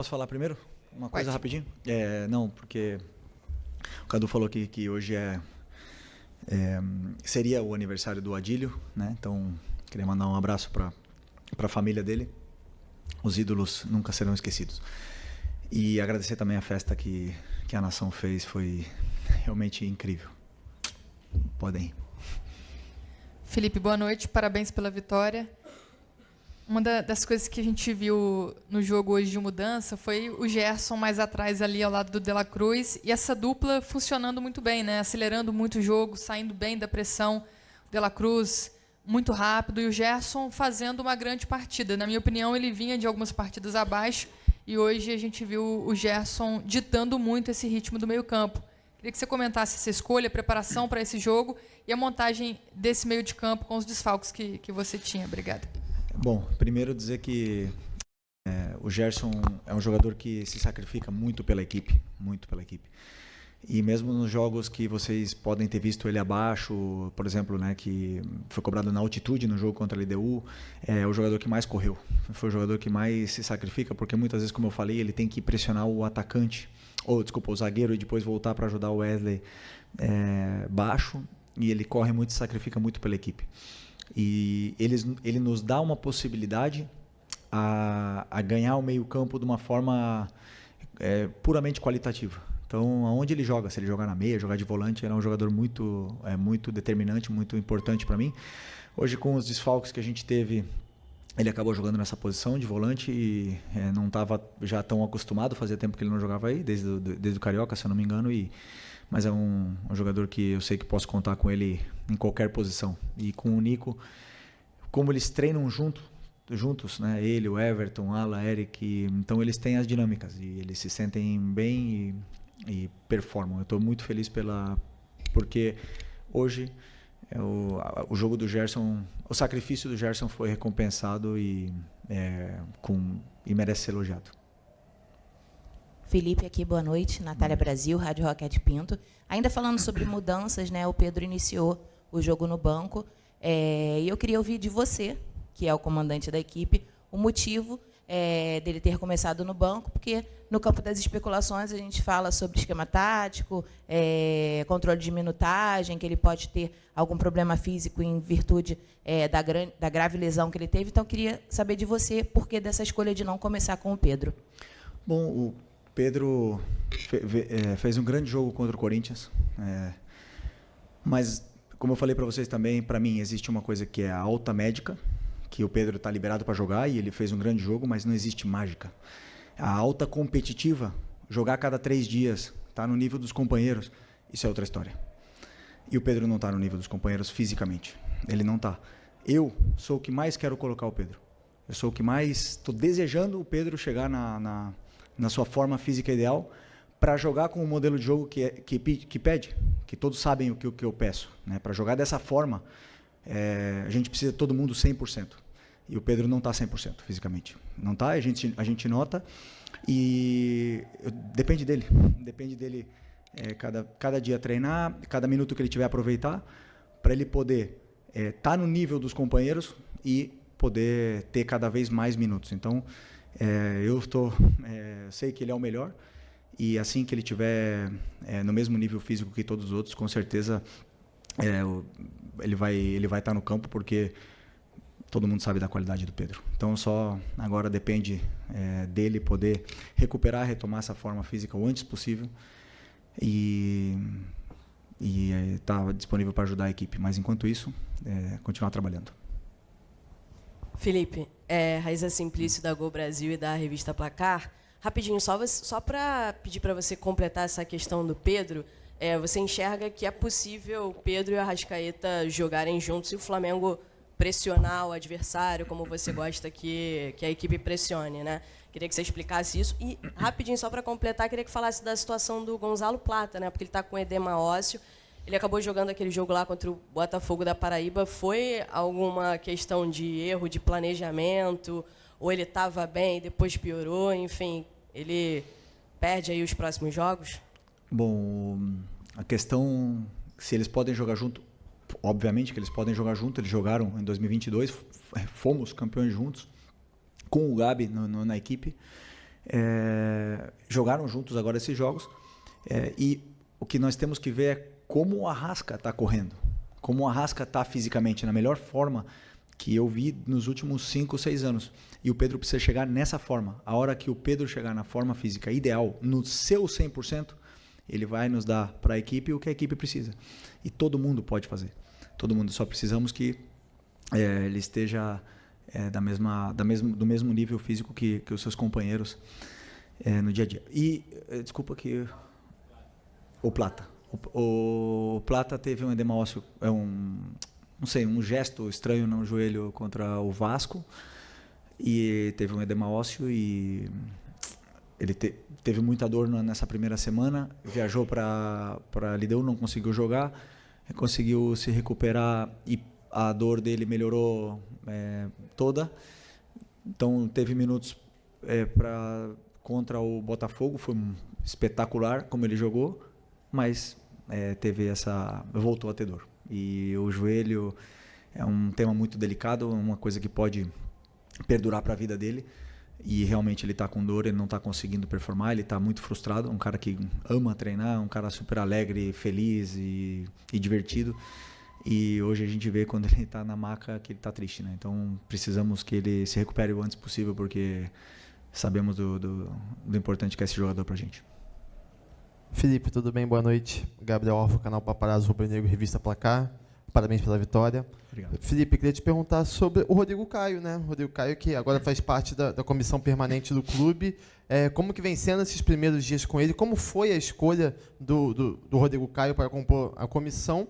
Posso falar primeiro? Uma coisa Pode. rapidinho? Não, porque o Cadu falou que hoje seria o aniversário do Adílio, né? Então, queria mandar um abraço para a família dele. Os ídolos nunca serão esquecidos. E agradecer também a festa que a nação fez, foi realmente incrível. Podem ir. Felipe, boa noite, parabéns pela vitória. Uma das coisas que a gente viu no jogo hoje de mudança foi o Gerson mais atrás ali ao lado do De La Cruz e essa dupla funcionando muito bem, né? Acelerando muito o jogo, saindo bem da pressão. O De La Cruz muito rápido e o Gerson fazendo uma grande partida. Na minha opinião, ele vinha de algumas partidas abaixo e hoje a gente viu o Gerson ditando muito esse ritmo do meio-campo. Queria que você comentasse essa escolha, a preparação para esse jogo e a montagem desse meio de campo com os desfalques que você tinha. Obrigada. Bom, primeiro dizer que o Gerson é um jogador que se sacrifica muito pela equipe, muito pela equipe. E mesmo nos jogos que vocês podem ter visto ele abaixo, por exemplo, né, que foi cobrado na altitude no jogo contra a LDU, é o jogador que mais correu. Foi o jogador que mais se sacrifica, porque muitas vezes, como eu falei, ele tem que pressionar o atacante, o zagueiro, e depois voltar para ajudar o Wesley baixo, e ele corre muito e se sacrifica muito pela equipe. E ele nos dá uma possibilidade a ganhar o meio-campo de uma forma puramente qualitativa. Então, aonde ele joga, se ele jogar na meia, jogar de volante, ele é um jogador muito determinante, muito importante para mim. Hoje, com os desfalques que a gente teve, ele acabou jogando nessa posição de volante e não estava já tão acostumado, fazia tempo que ele não jogava aí, desde o Carioca, se eu não me engano, mas é um jogador que eu sei que posso contar com ele em qualquer posição. E com o Nico, como eles treinam juntos, né? Ele, o Everton, Ala, Eric, então eles têm as dinâmicas e eles se sentem bem e performam. Eu estou muito feliz porque hoje o jogo do Gerson, o sacrifício do Gerson foi recompensado e merece ser elogiado. Felipe aqui, boa noite. Natália Brasil, Rádio Roquete Pinto. Ainda falando sobre mudanças, né? O Pedro iniciou o jogo no banco e eu queria ouvir de você, que é o comandante da equipe, o motivo dele ter começado no banco, porque no campo das especulações a gente fala sobre esquema tático, controle de minutagem, que ele pode ter algum problema físico em virtude da grave lesão que ele teve. Então, eu queria saber de você por que dessa escolha de não começar com o Pedro. Bom, o Pedro fez um grande jogo contra o Corinthians, mas, como eu falei para vocês também, para mim existe uma coisa que é a alta médica, que o Pedro está liberado para jogar e ele fez um grande jogo, mas não existe mágica. A alta competitiva, jogar a cada 3 dias, tá no nível dos companheiros, isso é outra história. E o Pedro não está no nível dos companheiros fisicamente, ele não está. Eu sou o que mais quero colocar o Pedro. Eu sou o que mais estou desejando o Pedro chegar na sua forma física ideal para jogar com o modelo de jogo que pede, que todos sabem o que eu peço, né? Para jogar dessa forma, a gente precisa de todo mundo 100%. E o Pedro não está 100% fisicamente. Não está, a gente nota. E depende dele. Depende dele cada dia treinar, cada minuto que ele tiver aproveitar, para ele poder estar no nível dos companheiros e poder ter cada vez mais minutos. Então, eu sei que ele é o melhor. E assim que ele tiver no mesmo nível físico que todos os outros, com certeza ele vai estar no campo, porque todo mundo sabe da qualidade do Pedro. Então só agora depende dele poder retomar essa forma física o antes possível e estar disponível para ajudar a equipe. Mas enquanto isso, continuar trabalhando. Felipe, Raíza Simplício da Gol Brasil e da revista Placar. Rapidinho, só para pedir para você completar essa questão do Pedro, você enxerga que é possível Pedro e Arrascaeta jogarem juntos e o Flamengo pressionar o adversário, como você gosta que a equipe pressione, né? Queria que você explicasse isso. E, rapidinho, só para completar, queria que falasse da situação do Gonzalo Plata, né? Porque ele está com edema ósseo. Ele acabou jogando aquele jogo lá contra o Botafogo da Paraíba. Foi alguma questão de erro de planejamento? Ou ele estava bem e depois piorou? Enfim, ele perde aí os próximos jogos? Bom, a questão se eles podem jogar junto, obviamente que eles podem jogar junto. Eles jogaram em 2022, fomos campeões juntos, com o Gabi na equipe. jogaram juntos agora esses jogos. E o que nós temos que ver é como o Arrasca está correndo, como o Arrasca está fisicamente na melhor forma que eu vi nos últimos 5 ou 6 anos. E o Pedro precisa chegar nessa forma. A hora que o Pedro chegar na forma física ideal, no seu 100%, ele vai nos dar para a equipe o que a equipe precisa. E todo mundo pode fazer. Todo mundo. Só precisamos que ele esteja do mesmo nível físico que os seus companheiros no dia a dia. E, desculpa que... O Plata. O Plata teve um edema ósseo, um gesto estranho no joelho contra o Vasco, e teve um edema ósseo e ele teve muita dor nessa primeira semana, viajou para Lideu, não conseguiu jogar, conseguiu se recuperar e a dor dele melhorou toda, então teve minutos contra o Botafogo, foi espetacular como ele jogou, mas voltou a ter dor. E o joelho é um tema muito delicado, uma coisa que pode perdurar para a vida dele. E realmente ele está com dor, ele não está conseguindo performar, ele está muito frustrado. Um cara que ama treinar, um cara super alegre, feliz e divertido. E hoje a gente vê quando ele está na maca que ele está triste, né? Então precisamos que ele se recupere o antes possível, porque sabemos do importante que é esse jogador para a gente. Felipe, tudo bem? Boa noite. Gabriel Orfo, canal Paparazzo Rubro Negro, Revista Placar. Parabéns pela vitória. Obrigado. Felipe, queria te perguntar sobre o Rodrigo Caio, né? O Rodrigo Caio, que agora faz parte da comissão permanente do clube. Como que vem sendo esses primeiros dias com ele? Como foi a escolha do Rodrigo Caio para compor a comissão?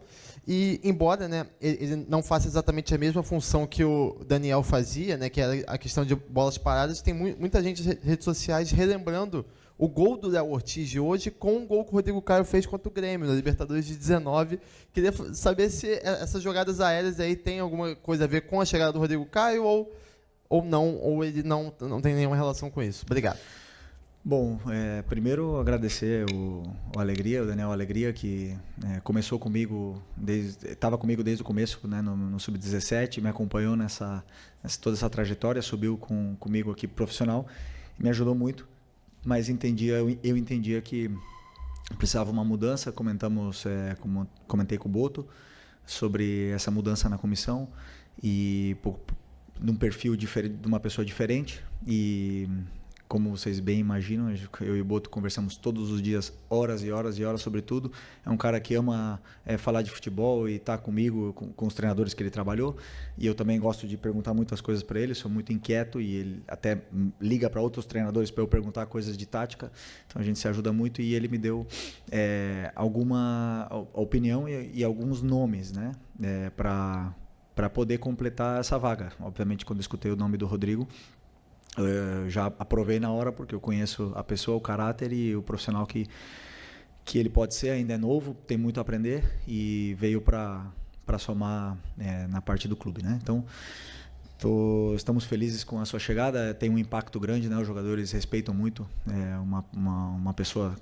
E, embora, né, ele não faça exatamente a mesma função que o Daniel fazia, né, que era a questão de bolas paradas, tem muita gente nas redes sociais relembrando o gol do Léo Ortiz de hoje com o gol que o Rodrigo Caio fez contra o Grêmio, na Libertadores de 19. Queria saber se essas jogadas aéreas aí tem alguma coisa a ver com a chegada do Rodrigo Caio ou não, ou ele não tem nenhuma relação com isso. Obrigado. Bom, primeiro agradecer o Daniel Alegria, que começou comigo, estava comigo desde o começo, né, no Sub-17, me acompanhou toda essa trajetória, subiu comigo aqui profissional, me ajudou muito. Mas eu entendia que precisava uma mudança. Comentei com o Boto sobre essa mudança na comissão e de um perfil diferente, de uma pessoa diferente. E como vocês bem imaginam, eu e o Boto conversamos todos os dias, horas e horas e horas sobre tudo. É um cara que ama falar de futebol e está comigo, com os treinadores que ele trabalhou. E eu também gosto de perguntar muitas coisas para ele, sou muito inquieto e ele até liga para outros treinadores para eu perguntar coisas de tática. Então a gente se ajuda muito e ele me deu alguma opinião e alguns nomes, né, para poder completar essa vaga. Obviamente, quando eu escutei o nome do Rodrigo, já aprovei na hora, porque eu conheço a pessoa, o caráter e o profissional que ele pode ser. Ainda é novo, tem muito a aprender e veio para somar na parte do clube, né? Então estamos felizes com a sua chegada. Tem um impacto grande, né? Os jogadores respeitam muito uma pessoa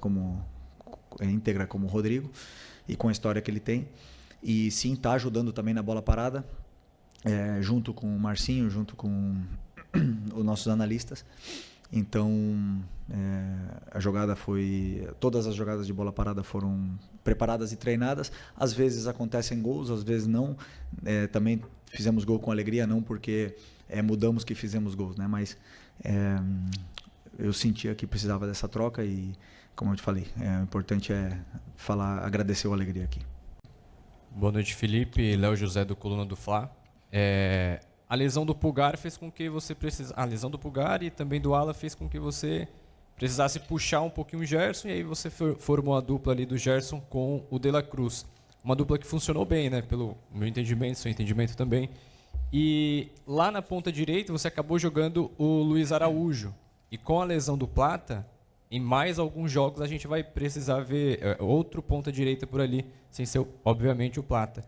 íntegra como o Rodrigo e com a história que ele tem. E sim, está ajudando também na bola parada, junto com o Marcinho, junto com os nossos analistas. Então todas as jogadas de bola parada foram preparadas e treinadas. Às vezes acontecem gols, às vezes não. Também fizemos gol com alegria, não porque mudamos que fizemos gols, né? Mas eu sentia que precisava dessa troca e, como eu te falei, o importante agradecer o Alegria aqui. Boa noite, Felipe. Léo José, do Coluna do Fla. A lesão do Pulgar fez com que você a lesão do Pulgar e também do Ala fez com que você precisasse puxar um pouquinho o Gerson, e aí você formou a dupla ali do Gerson com o De La Cruz. Uma dupla que funcionou bem, né? Pelo meu entendimento, seu entendimento também. E lá na ponta direita você acabou jogando o Luiz Araújo. E com a lesão do Plata, em mais alguns jogos a gente vai precisar ver outro ponta direita por ali, sem ser, obviamente, o Plata.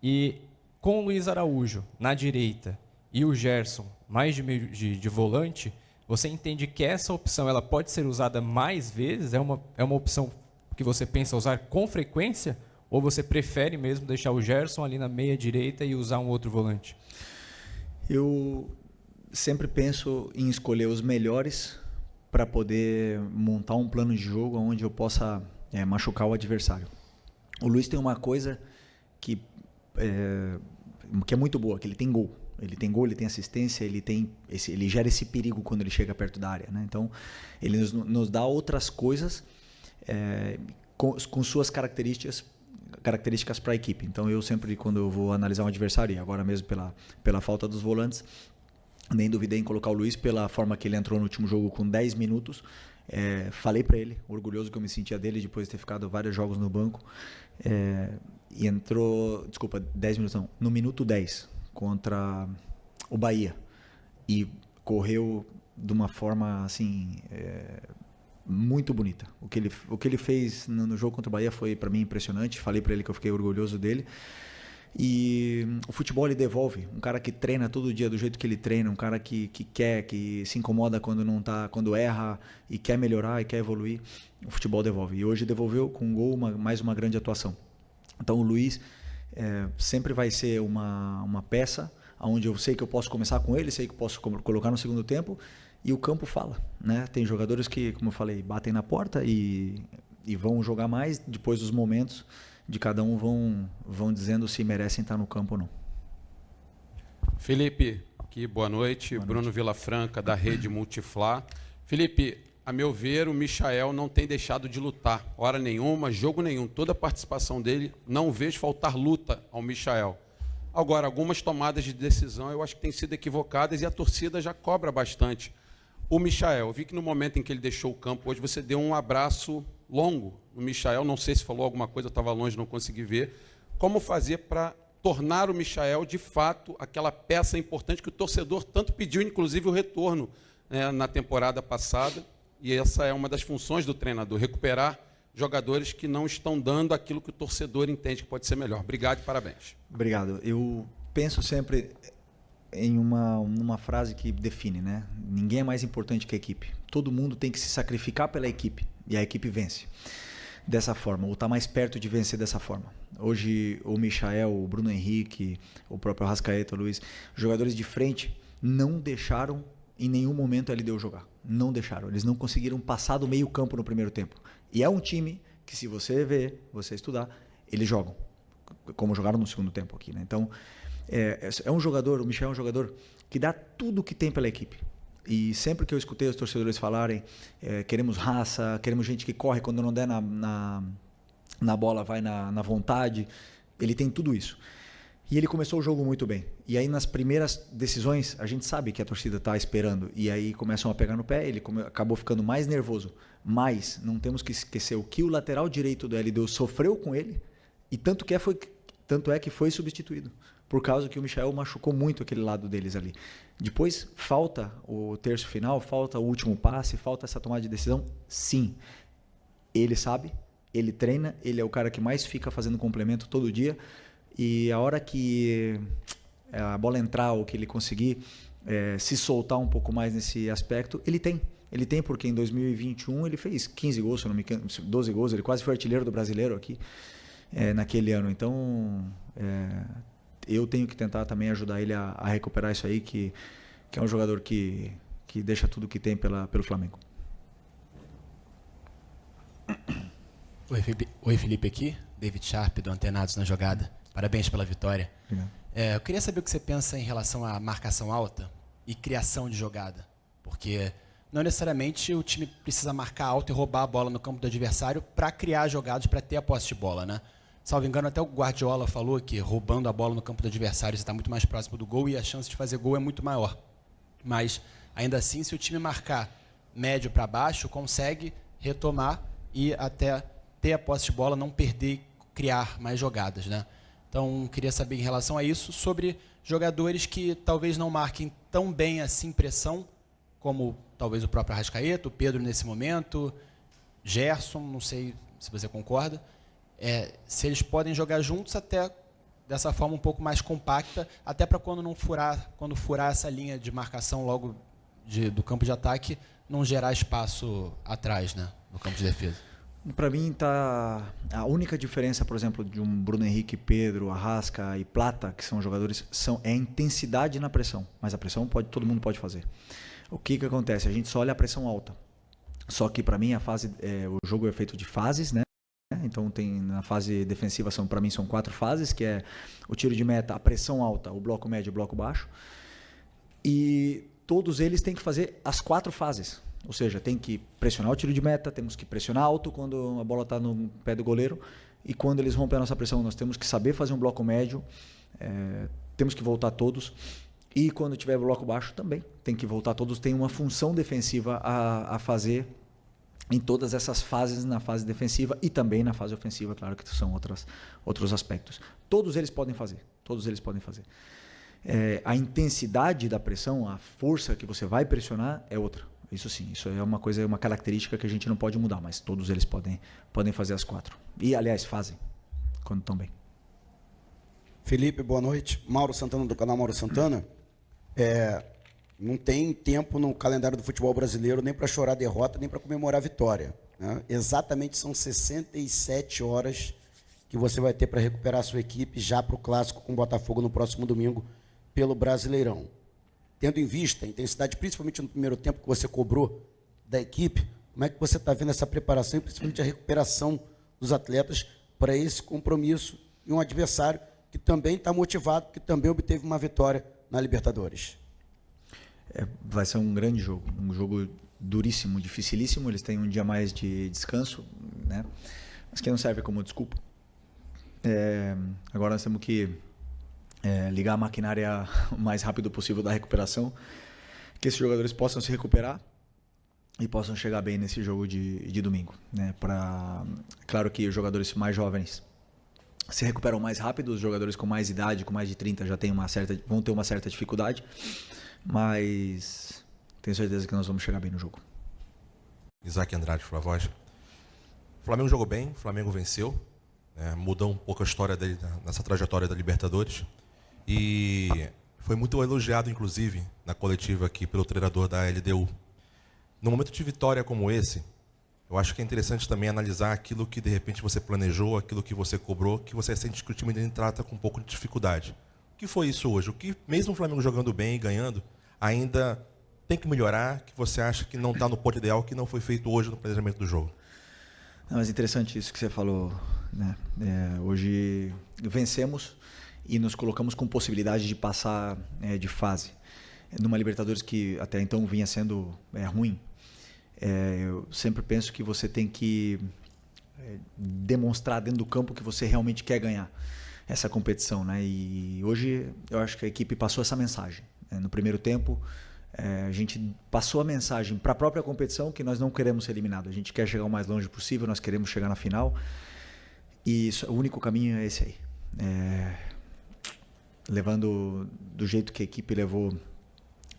E com o Luiz Araújo na direita e o Gerson mais de meio de volante, você entende que essa opção ela pode ser usada mais vezes? É uma opção que você pensa usar com frequência? Ou você prefere mesmo deixar o Gerson ali na meia direita e usar um outro volante? Eu sempre penso em escolher os melhores para poder montar um plano de jogo onde eu possa machucar o adversário. O Luiz tem uma coisa que é muito boa, que ele tem gol. Ele tem gol, ele tem assistência, ele gera esse perigo quando ele chega perto da área, né? Então, ele nos dá outras coisas com suas características para a equipe. Então, eu sempre, quando eu vou analisar um adversário, e agora mesmo pela falta dos volantes, nem duvidei em colocar o Luiz pela forma que ele entrou no último jogo com 10 minutos. Falei para ele, orgulhoso que eu me sentia dele depois de ter ficado vários jogos no banco. E entrou, 10 minutos não, no minuto 10 contra o Bahia. E correu de uma forma assim muito bonita. O que ele fez no jogo contra o Bahia foi para mim impressionante. Falei para ele que eu fiquei orgulhoso dele. E o futebol ele devolve. Um cara que treina todo dia do jeito que ele treina, um cara que quer, que se incomoda quando não tá, quando erra e quer melhorar e quer evoluir, o futebol devolve. E hoje devolveu com um gol, mais uma grande atuação. Então o Luiz sempre vai ser uma peça onde eu sei que eu posso começar com ele, sei que eu posso colocar no segundo tempo, e o campo fala, né? Tem jogadores que, como eu falei, batem na porta e vão jogar mais, depois dos momentos de cada um vão dizendo se merecem estar no campo ou não. Felipe, aqui, boa noite. Bruno Vilafranca, da Rede Multiflá. Felipe, a meu ver, o Michael não tem deixado de lutar. Hora nenhuma, jogo nenhum. Toda a participação dele, não vejo faltar luta ao Michael. Agora, algumas tomadas de decisão eu acho que têm sido equivocadas e a torcida já cobra bastante. O Michael, eu vi que no momento em que ele deixou o campo hoje, você deu um abraço longo no Michael, não sei se falou alguma coisa, eu estava longe, não consegui ver. Como fazer para tornar o Michael, de fato, aquela peça importante que o torcedor tanto pediu, inclusive o retorno na temporada passada, e essa é uma das funções do treinador, recuperar jogadores que não estão dando aquilo que o torcedor entende que pode ser melhor. Obrigado e parabéns. Obrigado. Eu penso sempre em uma frase que define, né? Ninguém é mais importante que a equipe. Todo mundo tem que se sacrificar pela equipe e a equipe vence dessa forma, ou está mais perto de vencer dessa forma. Hoje o Michael, o Bruno Henrique, o próprio Arrascaeta, o Luiz, jogadores de frente não deixaram em nenhum momento a LDU jogar. Não deixaram. Eles não conseguiram passar do meio campo no primeiro tempo. E é um time que, se você ver, você estudar, eles jogam como jogaram no segundo tempo aqui, né? Então, é um jogador, o Michael é um jogador que dá tudo o que tem pela equipe. E sempre que eu escutei os torcedores falarem queremos raça, queremos gente que corre quando não der na bola, vai na vontade, ele tem tudo isso. E ele começou o jogo muito bem. E aí nas primeiras decisões, a gente sabe que a torcida está esperando. E aí começam a pegar no pé, ele acabou ficando mais nervoso. Mas não temos que esquecer o que o lateral direito do LDU sofreu com ele, e tanto é que foi substituído. Por causa que o Michael machucou muito aquele lado deles ali. Depois, falta o terço final, falta o último passe, falta essa tomada de decisão? Sim. Ele sabe, ele treina, ele é o cara que mais fica fazendo complemento todo dia. E a hora que a bola entrar ou que ele conseguir se soltar um pouco mais nesse aspecto, ele tem. Ele tem porque em 2021 ele fez 15 gols, se não me engano, 12 gols, ele quase foi artilheiro do brasileiro aqui naquele ano. Então, eu tenho que tentar também ajudar ele a recuperar isso aí, que é um jogador que deixa tudo que tem pelo Flamengo. Oi, Felipe aqui, David Sharp, do Antenados na Jogada. Parabéns pela vitória. Eu queria saber o que você pensa em relação à marcação alta e criação de jogada, porque não necessariamente o time precisa marcar alto e roubar a bola no campo do adversário para criar jogadas, para ter a posse de bola, né? Salvo engano, até o Guardiola falou que roubando a bola no campo do adversário você está muito mais próximo do gol e a chance de fazer gol é muito maior. Mas, ainda assim, se o time marcar médio para baixo, consegue retomar e até ter a posse de bola, não perder e criar mais jogadas, né? Então, queria saber em relação a isso, sobre jogadores que talvez não marquem tão bem assim pressão, como talvez o próprio Arrascaeta, o Pedro nesse momento, Gerson, não sei se você concorda, se eles podem jogar juntos até dessa forma um pouco mais compacta, até para quando furar essa linha de marcação logo do campo de ataque, não gerar espaço atrás, né, no campo de defesa. Para mim, a única diferença, por exemplo, de um Bruno Henrique, Pedro, Arrasca e Plata, que são jogadores, é a intensidade na pressão. Mas a pressão todo mundo pode fazer. O que acontece? A gente só olha a pressão alta. Só que para mim o jogo é feito de fases, né? Então na fase defensiva para mim são 4 fases, que é o tiro de meta, a pressão alta, o bloco médio e o bloco baixo. E todos eles têm que fazer as 4 fases. Ou seja, tem que pressionar o tiro de meta, temos que pressionar alto quando a bola está no pé do goleiro, e quando eles rompem a nossa pressão, nós temos que saber fazer um bloco médio, temos que voltar todos, e quando tiver bloco baixo também tem que voltar todos. Tem uma função defensiva a fazer em todas essas fases, na fase defensiva e também na fase ofensiva, claro que são outros aspectos. Todos eles podem fazer. A intensidade da pressão, a força que você vai pressionar é outra. Isso sim, isso é uma característica que a gente não pode mudar, mas todos eles podem fazer as 4. E, aliás, fazem, quando estão bem. Felipe, boa noite. Mauro Santana, do canal Mauro Santana. Não tem tempo no calendário do futebol brasileiro nem para chorar derrota, nem para comemorar vitória, né? Exatamente são 67 horas que você vai ter para recuperar a sua equipe já para o Clássico com o Botafogo no próximo domingo pelo Brasileirão. Tendo em vista a intensidade, principalmente no primeiro tempo que você cobrou da equipe, como é que você está vendo essa preparação e principalmente a recuperação dos atletas para esse compromisso e um adversário que também está motivado, que também obteve uma vitória na Libertadores? Vai ser um grande jogo, um jogo duríssimo, dificilíssimo. Eles têm um dia mais de descanso, né? Mas que não serve como desculpa. Agora nós temos que ligar a maquinária o mais rápido possível da recuperação, que esses jogadores possam se recuperar e possam chegar bem nesse jogo de domingo, né? Claro que os jogadores mais jovens se recuperam mais rápido, os jogadores com mais idade, com mais de 30 já vão ter uma certa dificuldade, mas tenho certeza que nós vamos chegar bem no jogo. Isaac Andrade, Flavoz. O Flamengo jogou bem, o Flamengo venceu, mudou um pouco a história dele nessa trajetória da Libertadores. E foi muito elogiado, inclusive, na coletiva aqui pelo treinador da LDU. No momento de vitória como esse, eu acho que é interessante também analisar aquilo que, de repente, você planejou, aquilo que você cobrou, que você sente que o time dele trata com um pouco de dificuldade. O que foi isso hoje? O que, mesmo o Flamengo jogando bem e ganhando, ainda tem que melhorar, que você acha que não está no ponto ideal, que não foi feito hoje no planejamento do jogo? Não, mas interessante isso que você falou, né? Hoje vencemos e nos colocamos com possibilidade de passar de fase. Numa Libertadores que até então vinha sendo ruim, eu sempre penso que você tem que demonstrar dentro do campo que você realmente quer ganhar essa competição, né? E hoje eu acho que a equipe passou essa mensagem. No primeiro tempo, a gente passou a mensagem para a própria competição que nós não queremos ser eliminados. A gente quer chegar o mais longe possível, nós queremos chegar na final. E o único caminho é esse aí. Levando do jeito que a equipe levou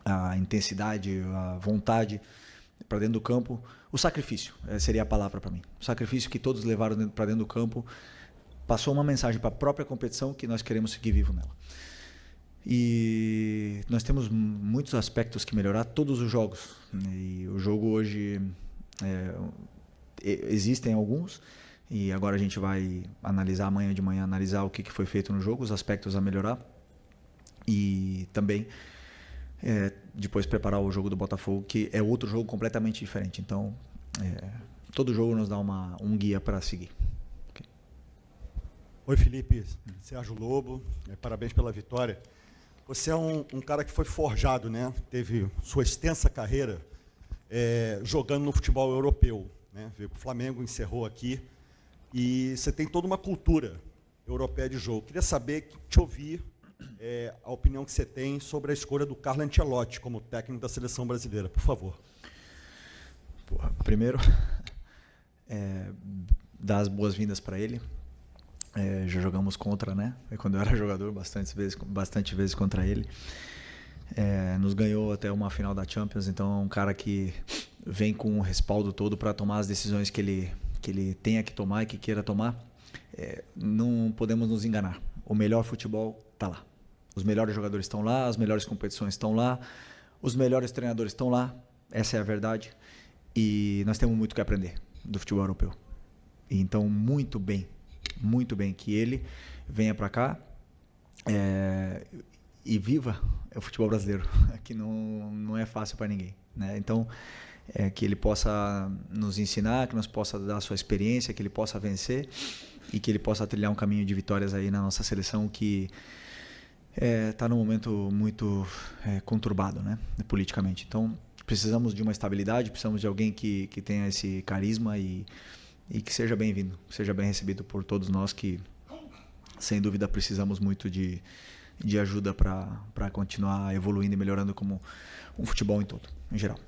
a intensidade, a vontade para dentro do campo, o sacrifício seria a palavra para mim. O sacrifício que todos levaram para dentro do campo passou uma mensagem para a própria competição que nós queremos seguir vivo nela. E nós temos muitos aspectos que melhorar, todos os jogos. E o jogo hoje, existem alguns, e agora a gente vai analisar amanhã de manhã, analisar o que foi feito no jogo, os aspectos a melhorar. E também depois preparar o jogo do Botafogo, que é outro jogo completamente diferente. Então, todo jogo nos dá um guia para seguir. Okay. Oi, Felipe, Sérgio Lobo, parabéns pela vitória. Você é um cara que foi forjado, né? Teve sua extensa carreira jogando no futebol europeu, né? Veio para o Flamengo, encerrou aqui, e você tem toda uma cultura europeia de jogo. Queria saber, te ouvir, a opinião que você tem sobre a escolha do Carlo Ancelotti como técnico da seleção brasileira, por favor. Primeiro, dar as boas-vindas para ele. Já jogamos contra, né? Quando eu era jogador, bastante vezes contra ele. Nos ganhou até uma final da Champions, então é um cara que vem com o respaldo todo para tomar as decisões que ele tenha que tomar e que queira tomar. Não podemos nos enganar. O melhor futebol está lá. Os melhores jogadores estão lá, as melhores competições estão lá, os melhores treinadores estão lá. Essa é a verdade. E nós temos muito que aprender do futebol europeu. E então, muito bem que ele venha para cá e viva o futebol brasileiro, que não é fácil para ninguém, né? Então, que ele possa nos ensinar, que nos possa dar a sua experiência, que ele possa vencer e que ele possa trilhar um caminho de vitórias aí na nossa seleção que está num momento muito conturbado, né, politicamente. Então, precisamos de uma estabilidade, precisamos de alguém que tenha esse carisma e que seja bem-vindo, seja bem recebido por todos nós que, sem dúvida, precisamos muito de ajuda para continuar evoluindo e melhorando como um futebol em todo, em geral.